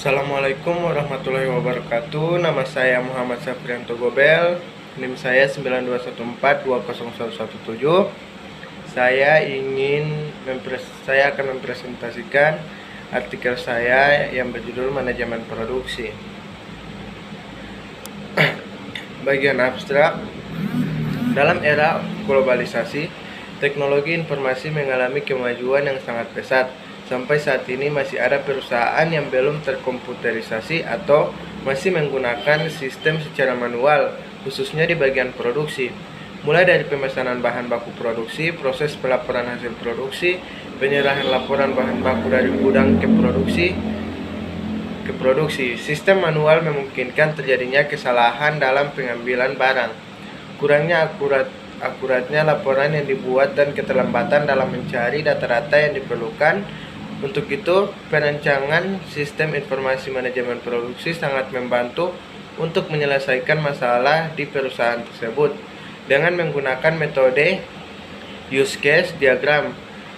Assalamualaikum warahmatullahi wabarakatuh. Nama saya Muhammad Safrianto Gobel. NIM saya 921420117. Saya akan mempresentasikan artikel saya yang berjudul Manajemen Produksi. Bagian abstrak. Dalam era globalisasi, teknologi informasi mengalami kemajuan yang sangat pesat. Sampai saat ini masih ada perusahaan yang belum terkomputerisasi atau masih menggunakan sistem secara manual, khususnya di bagian produksi. Mulai dari pemesanan bahan baku produksi, proses pelaporan hasil produksi, penyerahan laporan bahan baku dari gudang ke produksi. Sistem manual memungkinkan terjadinya kesalahan dalam pengambilan barang, kurangnya akuratnya laporan yang dibuat, dan keterlambatan dalam mencari data-data yang diperlukan. Untuk itu, perancangan sistem informasi manajemen produksi sangat membantu untuk menyelesaikan masalah di perusahaan tersebut dengan menggunakan metode use case diagram,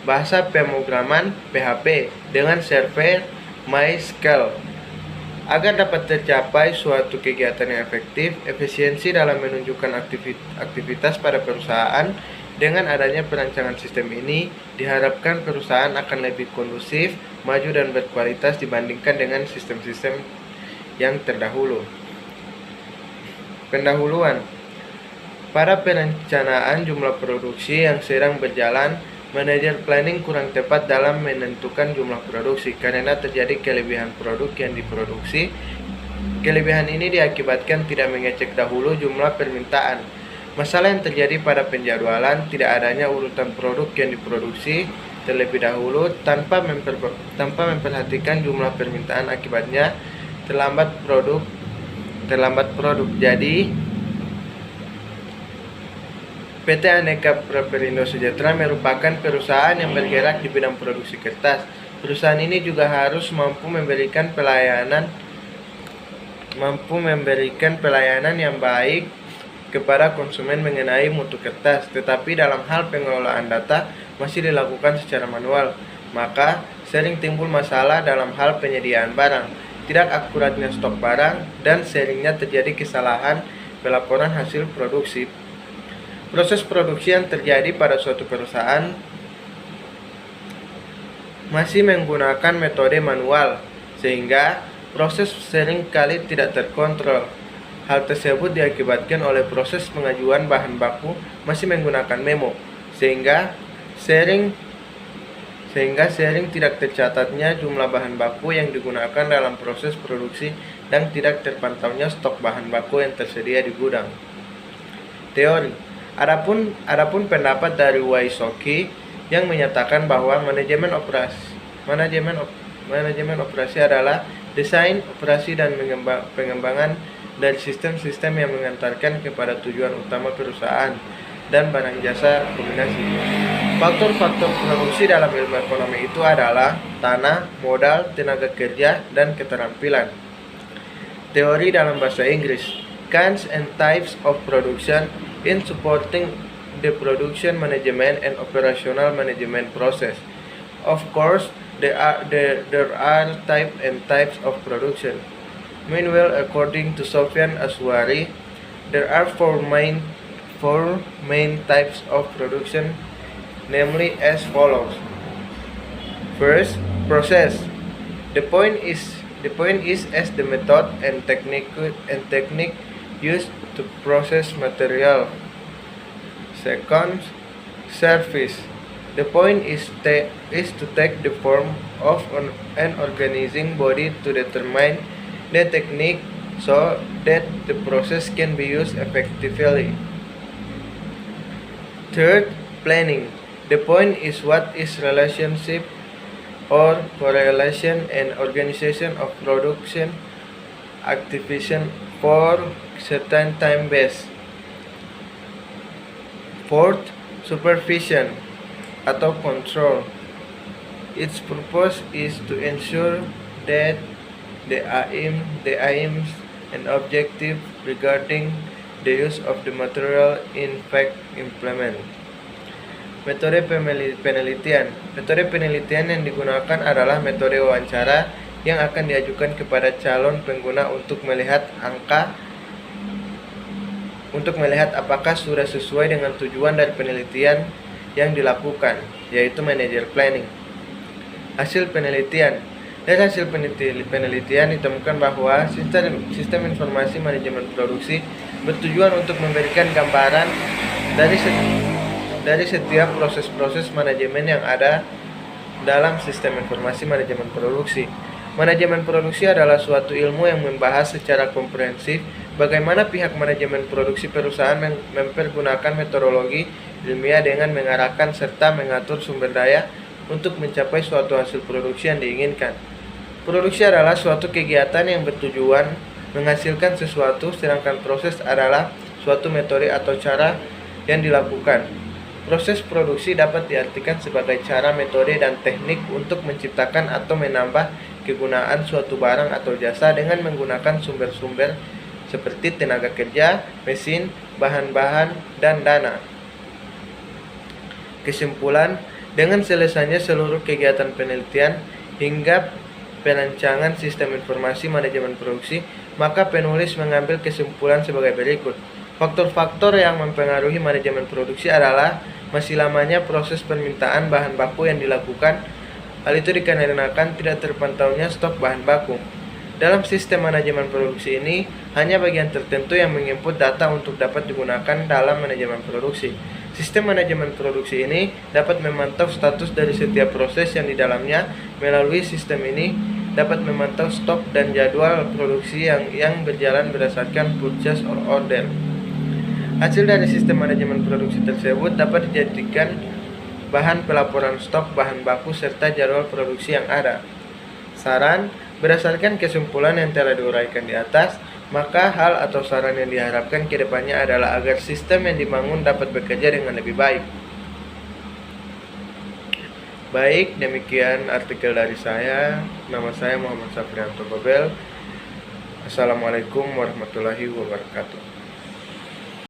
bahasa pemrograman PHP, dengan server MySQL. Agar dapat tercapai suatu kegiatan yang efektif, efisiensi dalam menunjukkan aktivitas pada perusahaan, dengan adanya perancangan sistem ini, diharapkan perusahaan akan lebih kondusif, maju, dan berkualitas dibandingkan dengan sistem-sistem yang terdahulu. Pendahuluan. Pada perencanaan jumlah produksi yang sedang berjalan, manajer planning kurang tepat dalam menentukan jumlah produksi karena terjadi kelebihan produk yang diproduksi. Kelebihan ini diakibatkan tidak mengecek dahulu jumlah permintaan. Masalah yang terjadi pada penjadwalan, tidak adanya urutan produk yang diproduksi terlebih dahulu tanpa memperhatikan jumlah permintaan, akibatnya terlambat produk. Jadi PT Aneka Praperindo Sejahtera merupakan perusahaan yang bergerak di bidang produksi kertas. Perusahaan ini juga harus mampu memberikan pelayanan yang baik kepada konsumen mengenai mutu kertas, tetapi dalam hal pengelolaan data masih dilakukan secara manual. Maka sering timbul masalah dalam hal penyediaan barang, tidak akuratnya stok barang, dan seringnya terjadi kesalahan pelaporan hasil produksi. Proses produksi yang terjadi pada suatu perusahaan masih menggunakan metode manual, sehingga proses seringkali tidak terkontrol. Hal tersebut diakibatkan oleh proses pengajuan bahan baku masih menggunakan memo, sehingga sering tidak tercatatnya jumlah bahan baku yang digunakan dalam proses produksi dan tidak terpantaunya stok bahan baku yang tersedia di gudang. Teori. Adapun pendapat dari Wysocki yang menyatakan bahwa manajemen operasi adalah desain, operasi, dan pengembangan dari sistem-sistem yang mengantarkan kepada tujuan utama perusahaan dan barang jasa kombinasi. Faktor-faktor produksi dalam ilmu ekonomi itu adalah tanah, modal, tenaga kerja, dan keterampilan. Teori dalam bahasa Inggris. Kinds and types of production in supporting the production management and operational management process. Of course, there are types of production. Meanwhile, according to Sofyan Aswari, there are four main types of production, namely as follows. First, process. The point is as the method and technique used to process material. Second, service. The point is to take the form of an organizing body to determine the technique so that the process can be used effectively. Third, planning. The point is what is relationship or correlation and organization of production activation for certain time base. Fourth, supervision atau control. Its purpose is to ensure that the aims and objective regarding the use of the material in fact implement. Metode penelitian. Metode penelitian yang digunakan adalah metode wawancara yang akan diajukan kepada calon pengguna untuk melihat apakah sudah sesuai dengan tujuan dan penelitian yang dilakukan, yaitu manager planning. Hasil penelitian. Dari hasil penelitian ditemukan bahwa sistem informasi manajemen produksi bertujuan untuk memberikan gambaran dari setiap proses-proses manajemen yang ada dalam sistem informasi manajemen produksi. Manajemen produksi adalah suatu ilmu yang membahas secara komprehensif bagaimana pihak manajemen produksi perusahaan mempergunakan metodologi ilmiah dengan mengarahkan serta mengatur sumber daya untuk mencapai suatu hasil produksi yang diinginkan. Produksi adalah suatu kegiatan yang bertujuan menghasilkan sesuatu, sedangkan proses adalah suatu metode atau cara yang dilakukan. Proses produksi dapat diartikan sebagai cara, metode, dan teknik untuk menciptakan atau menambah kegunaan suatu barang atau jasa dengan menggunakan sumber-sumber seperti tenaga kerja, mesin, bahan-bahan, dan dana. Kesimpulan, dengan selesainya seluruh kegiatan penelitian hingga perancangan sistem informasi manajemen produksi, maka penulis mengambil kesimpulan sebagai berikut. Faktor-faktor yang mempengaruhi manajemen produksi adalah masih lamanya proses permintaan bahan baku yang dilakukan. Hal itu dikarenakan tidak terpantaunya stok bahan baku. Dalam sistem manajemen produksi ini, hanya bagian tertentu yang menginput data untuk dapat digunakan dalam manajemen produksi. Sistem manajemen produksi ini dapat memantau status dari setiap proses yang di dalamnya. Melalui sistem ini dapat memantau stok dan jadwal produksi yang berjalan berdasarkan purchase order. Hasil dari sistem manajemen produksi tersebut dapat dijadikan bahan pelaporan stok bahan baku serta jadwal produksi yang ada. Saran, berdasarkan kesimpulan yang telah diuraikan di atas, maka hal atau saran yang diharapkan ke depannya adalah agar sistem yang dibangun dapat bekerja dengan lebih baik. Baik, demikian artikel dari saya. Nama saya Muhammad Safrianto Babel. Assalamualaikum warahmatullahi wabarakatuh.